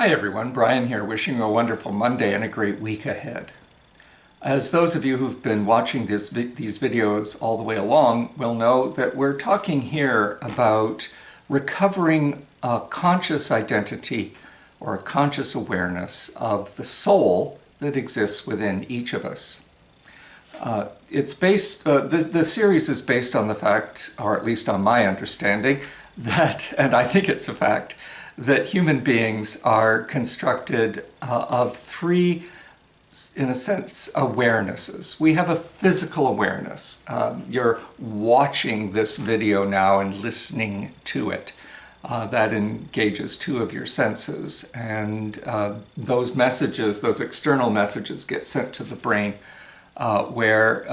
Hi everyone, Brian here, wishing you a wonderful Monday and a great week ahead. As those of you who've been watching these videos all the way along will know that we're talking here about recovering a conscious identity or a conscious awareness of the soul that exists within each of us. The series is based on the fact, or at least on my understanding, that, and I think it's a fact, that human beings are constructed of three, in a sense, awarenesses. We have a physical awareness. You're watching this video now and listening to it. That engages two of your senses, and those messages, those external messages, get sent to the brain where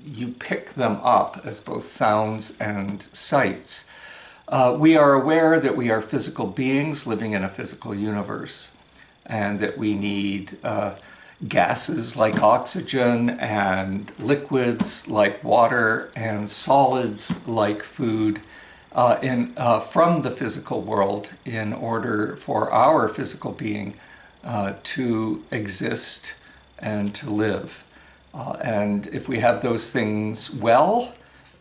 you pick them up as both sounds and sights. We are aware that we are physical beings living in a physical universe, and that we need gases like oxygen and liquids like water and solids like food from the physical world in order for our physical being to exist and to live. And if we have those things well,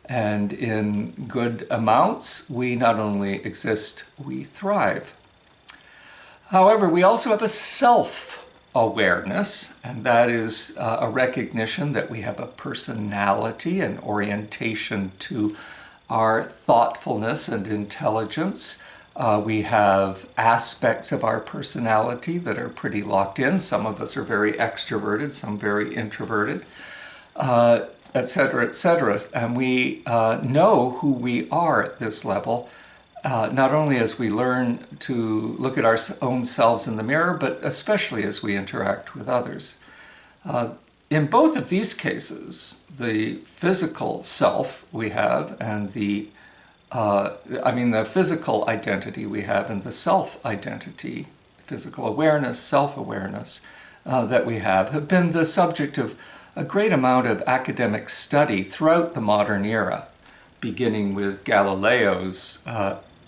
and in good amounts, we not only exist, we thrive. However, we also have a self-awareness, and that is a recognition that we have a personality and orientation to our thoughtfulness and intelligence. We have aspects of our personality that are pretty locked in. Some of us are very extroverted, some very introverted. Etc., etc. And we know who we are at this level, not only as we learn to look at our own selves in the mirror, but especially as we interact with others. In both of these cases, the physical self we have and the physical identity we have and the self-identity, physical awareness, self-awareness that we have been the subject of a great amount of academic study throughout the modern era, beginning with Galileo's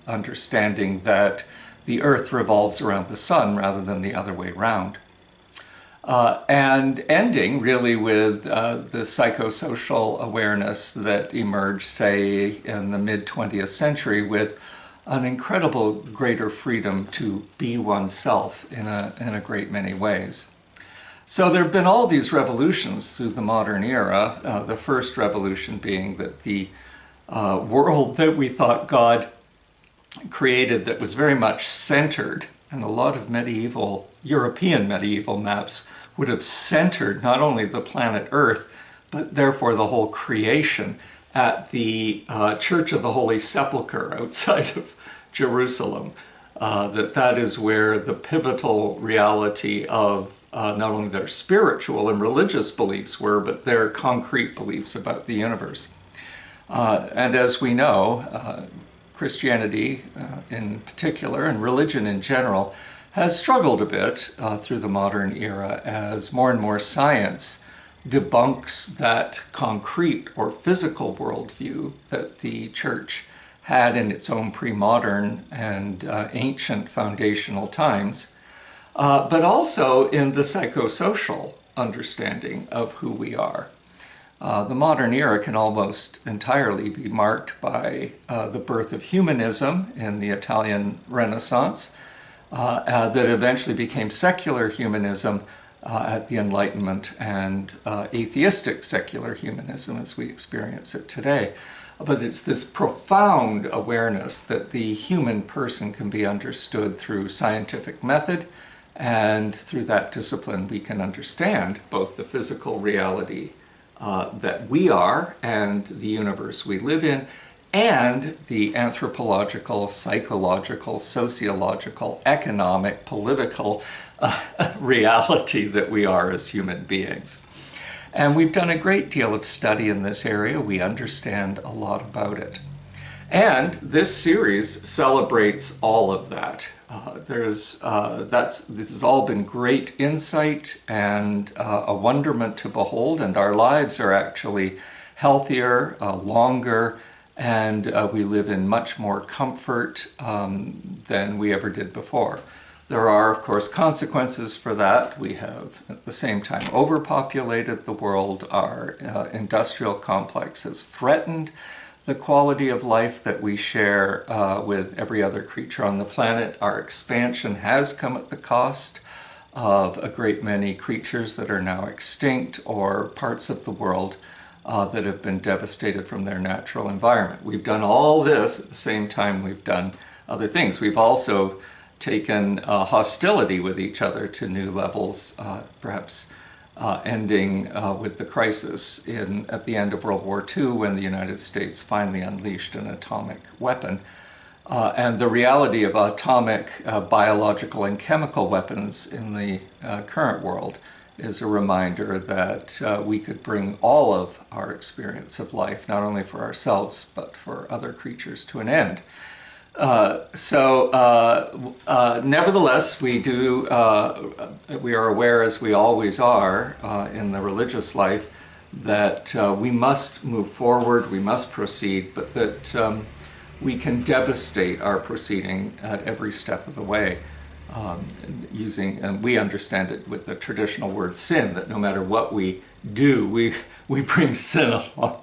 understanding that the Earth revolves around the sun rather than the other way around. And ending really with the psychosocial awareness that emerged, say, in the mid-20th century with an incredible greater freedom to be oneself in a great many ways. So there have been all these revolutions through the modern era, the first revolution being that the world that we thought God created that was very much centered, and a lot of European medieval maps would have centered not only the planet Earth, but therefore the whole creation at the Church of the Holy Sepulchre outside of Jerusalem. That is where the pivotal reality of not only their spiritual and religious beliefs were, but their concrete beliefs about the universe. And as we know, Christianity in particular, and religion in general, has struggled a bit through the modern era as more and more science debunks that concrete or physical worldview that the church had in its own pre-modern and ancient foundational times. But also in the psychosocial understanding of who we are. The modern era can almost entirely be marked by the birth of humanism in the Italian Renaissance, that eventually became secular humanism at the Enlightenment, and atheistic secular humanism as we experience it today. But it's this profound awareness that the human person can be understood through scientific method, and through that discipline we can understand both the physical reality that we are and the universe we live in, and the anthropological, psychological, sociological, economic, political reality that we are as human beings. And we've done a great deal of study in this area. We understand a lot about it. And this series celebrates all of that. This has all been great insight and a wonderment to behold, and our lives are actually healthier, longer, and we live in much more comfort than we ever did before. There are, of course, consequences for that. We have, at the same time, overpopulated the world. Our industrial complex has threatened the quality of life that we share with every other creature on the planet. Our expansion has come at the cost of a great many creatures that are now extinct, or parts of the world that have been devastated from their natural environment. We've done all this at the same time we've done other things. We've also taken hostility with each other to new levels, perhaps ending with the crisis at the end of World War II, when the United States finally unleashed an atomic weapon. And the reality of atomic, biological, and chemical weapons in the current world is a reminder that we could bring all of our experience of life, not only for ourselves, but for other creatures, to an end. Nevertheless, we are aware, as we always are in the religious life, that we must move forward, we must proceed, but that we can devastate our proceeding at every step of the way, and we understand it with the traditional word sin, that no matter what we do, we bring sin along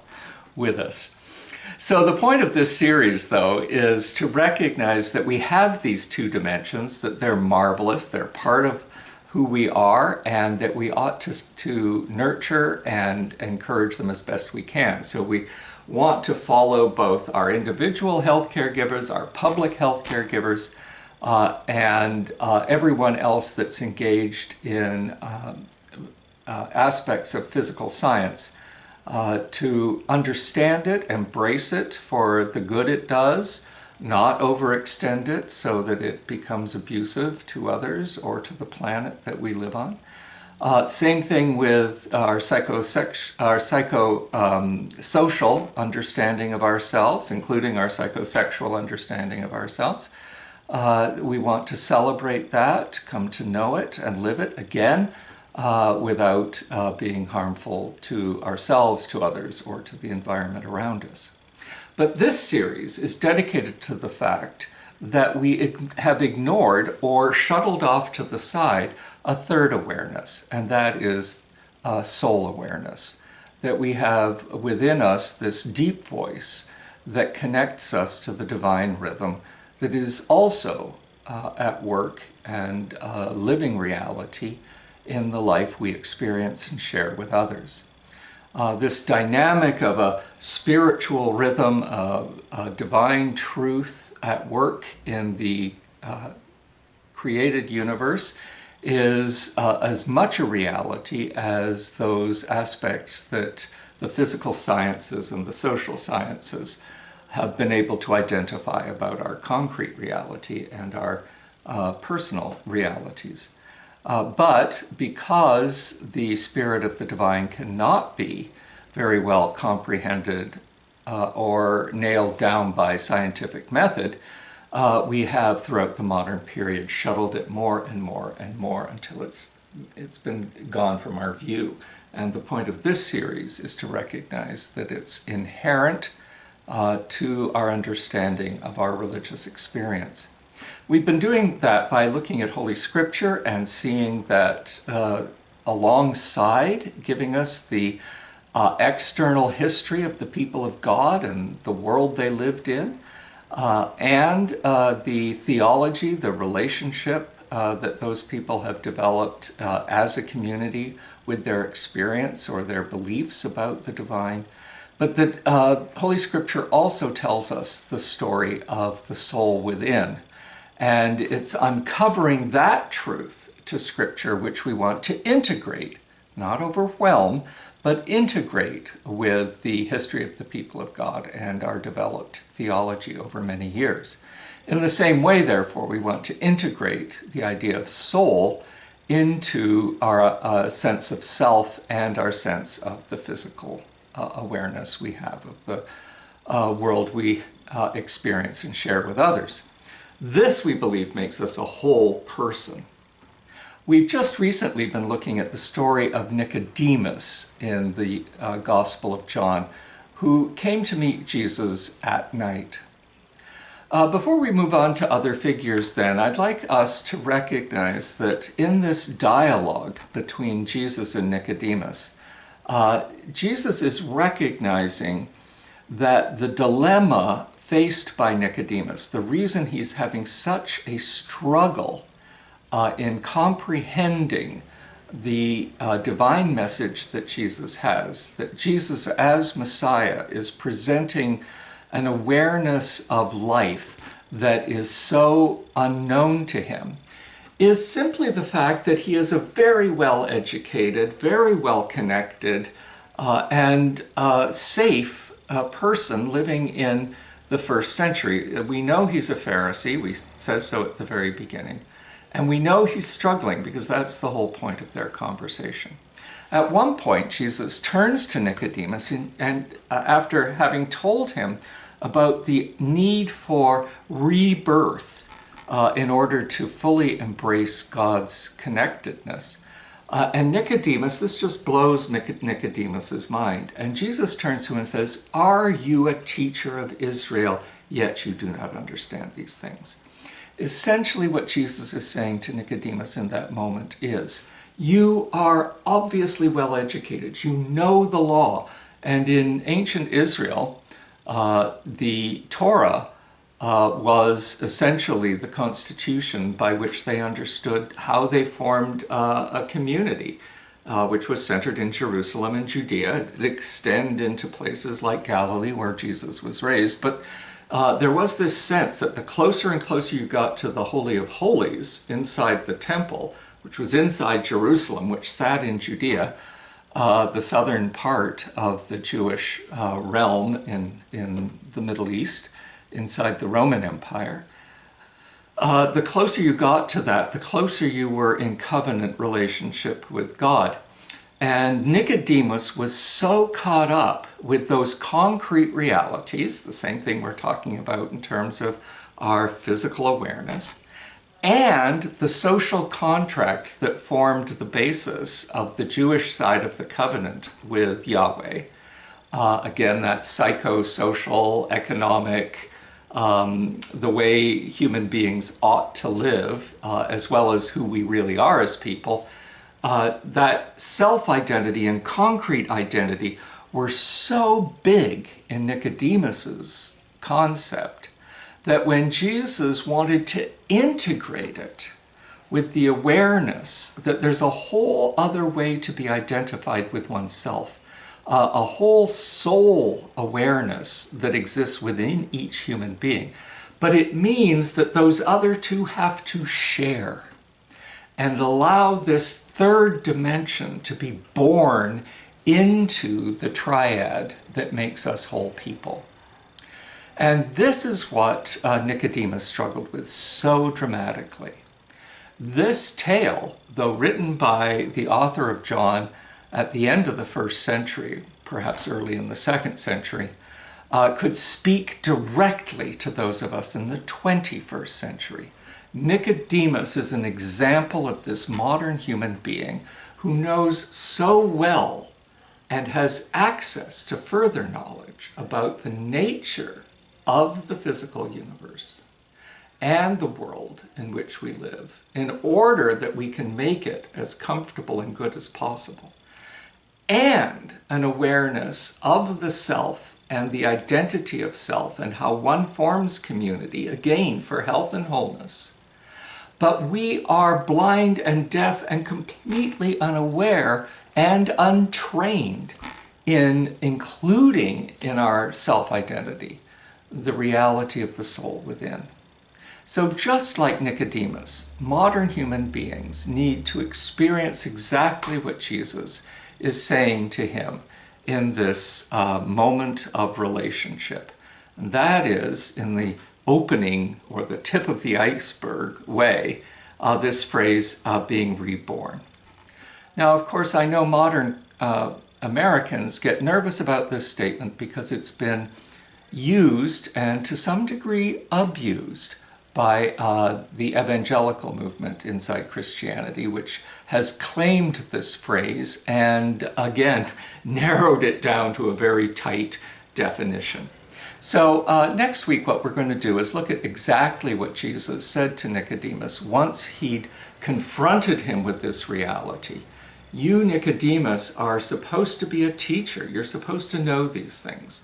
with us. So the point of this series, though, is to recognize that we have these two dimensions, that they're marvelous, they're part of who we are, and that we ought to nurture and encourage them as best we can. So we want to follow both our individual health caregivers, our public health caregivers, and everyone else that's engaged in aspects of physical science, to understand it, embrace it for the good it does, not overextend it so that it becomes abusive to others or to the planet that we live on. Same thing with our psychosocial understanding of ourselves, including our psychosexual understanding of ourselves. We want to celebrate that, come to know it, and live it again without being harmful to ourselves, to others, or to the environment around us. But this series is dedicated to the fact that we have ignored or shuttled off to the side a third awareness, and that is soul awareness. That we have within us this deep voice that connects us to the divine rhythm that is also at work and living reality in the life we experience and share with others. This dynamic of a spiritual rhythm, a divine truth at work in the created universe, is as much a reality as those aspects that the physical sciences and the social sciences have been able to identify about our concrete reality and our personal realities. But because the spirit of the divine cannot be very well comprehended or nailed down by scientific method, we have throughout the modern period shuttled it more and more and more until it's been gone from our view. And the point of this series is to recognize that it's inherent to our understanding of our religious experience. We've been doing that by looking at Holy Scripture and seeing that alongside giving us the external history of the people of God and the world they lived in, and the theology, the relationship that those people have developed as a community with their experience or their beliefs about the divine. But that Holy Scripture also tells us the story of the soul within. And it's uncovering that truth to Scripture which we want to integrate, not overwhelm, but integrate with the history of the people of God and our developed theology over many years. In the same way, therefore, we want to integrate the idea of soul into our sense of self and our sense of the physical awareness we have of the world we experience and share with others. This, we believe, makes us a whole person. We've just recently been looking at the story of Nicodemus in the Gospel of John, who came to meet Jesus at night. Before we move on to other figures then, I'd like us to recognize that in this dialogue between Jesus and Nicodemus, Jesus is recognizing that the dilemma faced by Nicodemus, the reason he's having such a struggle in comprehending the divine message that Jesus has, that Jesus as Messiah is presenting an awareness of life that is so unknown to him, is simply the fact that he is a very well-educated, very well-connected, and safe person living in the first century. We know he's a Pharisee, we says so at the very beginning, and we know he's struggling because that's the whole point of their conversation. At one point, Jesus turns to Nicodemus and after having told him about the need for rebirth in order to fully embrace God's connectedness. And Nicodemus, this just blows Nicodemus's mind. And Jesus turns to him and says, "Are you a teacher of Israel, yet you do not understand these things?" Essentially what Jesus is saying to Nicodemus in that moment is, you are obviously well educated, you know the law. And in ancient Israel, the Torah was essentially the constitution by which they understood how they formed a community, which was centered in Jerusalem and Judea. It extended into places like Galilee, where Jesus was raised. But there was this sense that the closer and closer you got to the Holy of Holies inside the temple, which was inside Jerusalem, which sat in Judea, the southern part of the Jewish realm in the Middle East, inside the Roman Empire. The closer you got to that, the closer you were in covenant relationship with God. And Nicodemus was so caught up with those concrete realities, the same thing we're talking about in terms of our physical awareness, and the social contract that formed the basis of the Jewish side of the covenant with Yahweh. Again, that psychosocial, economic, the way human beings ought to live, as well as who we really are as people, that self-identity and concrete identity were so big in Nicodemus's concept that when Jesus wanted to integrate it with the awareness that there's a whole other way to be identified with oneself, a whole soul awareness that exists within each human being, but it means that those other two have to share and allow this third dimension to be born into the triad that makes us whole people. And this is what Nicodemus struggled with so dramatically. This tale, though written by the author of John at the end of the first century, perhaps early in the second century, could speak directly to those of us in the 21st century. Nicodemus is an example of this modern human being who knows so well and has access to further knowledge about the nature of the physical universe and the world in which we live, in order that we can make it as comfortable and good as possible, and an awareness of the self and the identity of self and how one forms community, again, for health and wholeness. But we are blind and deaf and completely unaware and untrained in including in our self-identity the reality of the soul within. So just like Nicodemus, modern human beings need to experience exactly what Jesus is saying to him in this moment of relationship. And that is, in the opening or the tip of the iceberg way, this phrase, being reborn. Now, of course, I know modern Americans get nervous about this statement because it's been used and to some degree abused by the evangelical movement inside Christianity, which has claimed this phrase and again narrowed it down to a very tight definition. So next week what we're going to do is look at exactly what Jesus said to Nicodemus once he'd confronted him with this reality. You, Nicodemus, are supposed to be a teacher. You're supposed to know these things.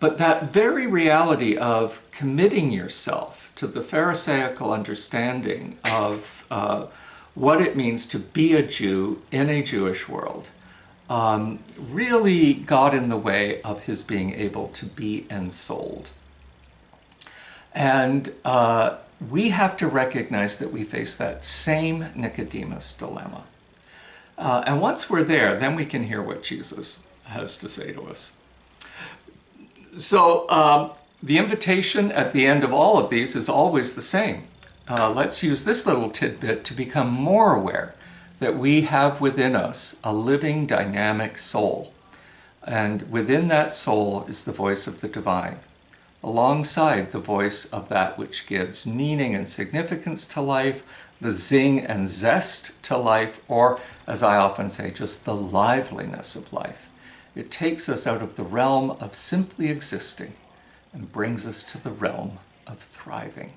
But that very reality of committing yourself to the Pharisaical understanding of what it means to be a Jew in a Jewish world really got in the way of his being able to be ensouled. And we have to recognize that we face that same Nicodemus dilemma. And once we're there, then we can hear what Jesus has to say to us. So the invitation at the end of all of these is always the same. Let's use this little tidbit to become more aware that we have within us a living, dynamic soul. And within that soul is the voice of the divine, alongside the voice of that which gives meaning and significance to life, the zing and zest to life, or, as I often say, just the liveliness of life. It takes us out of the realm of simply existing and brings us to the realm of thriving.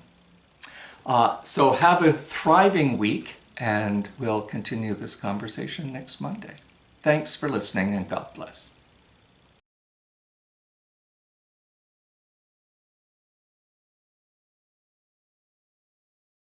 So have a thriving week, and we'll continue this conversation next Monday. Thanks for listening, and God bless.